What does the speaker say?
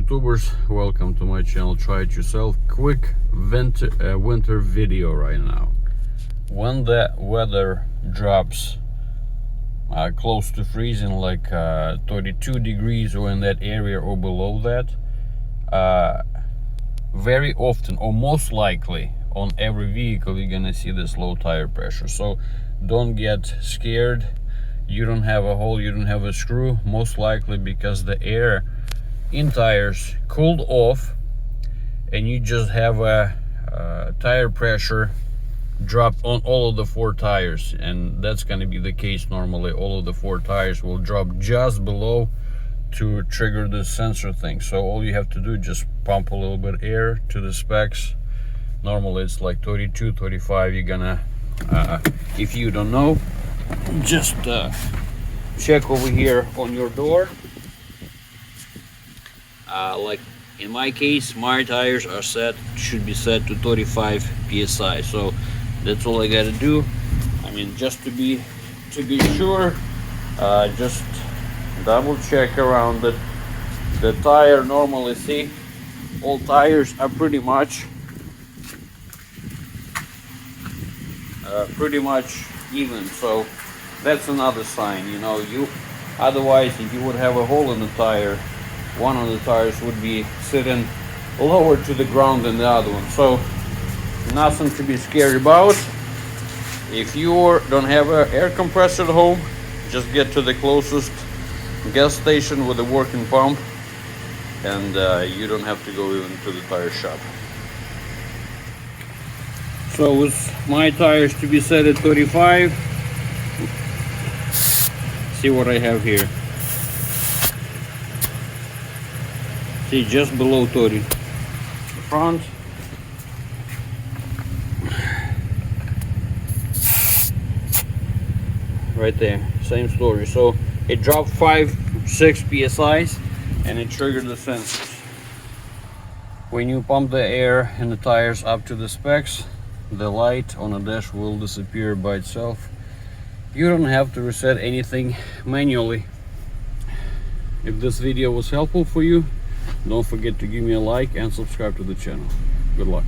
YouTubers, welcome to my channel. Try it yourself. Quick winter video right now. When the weather drops close to freezing, like 32 degrees or in that area or below that, very often or most likely on every vehicle you're gonna see this low tire pressure. So don't get scared. You don't have a hole, you don't have a screw, most likely because the air in tires cooled off and you just have a tire pressure drop on all of the four tires, and that's going to be the case normally. All of the four tires will drop just below to trigger this sensor thing. So all you have to do is just pump a little bit of air to the specs. Normally it's like 32, 35. You're gonna if you don't know, just check over here on your door. Like in my case, my tires are should be set to 35 psi. So that's all I gotta do. I mean, just to be sure, just double check around that the tire. Normally, see, all tires are pretty much even. So that's another sign, you know. Otherwise, if you would have a hole in the tire, one of the tires would be sitting lower to the ground than the other one. So nothing to be scared about. If you don't have an air compressor at home, just get to the closest gas station with a working pump, and you don't have to go even to the tire shop. So with my tires to be set at 35, see what I have here. See, just below 30. The front. Right there, same story. So it dropped 5-6 psi's and it triggered the sensors. When you pump the air in the tires up to the specs, the light on the dash will disappear by itself. You don't have to reset anything manually. If this video was helpful for you, don't forget to give me a like and subscribe to the channel. Good luck.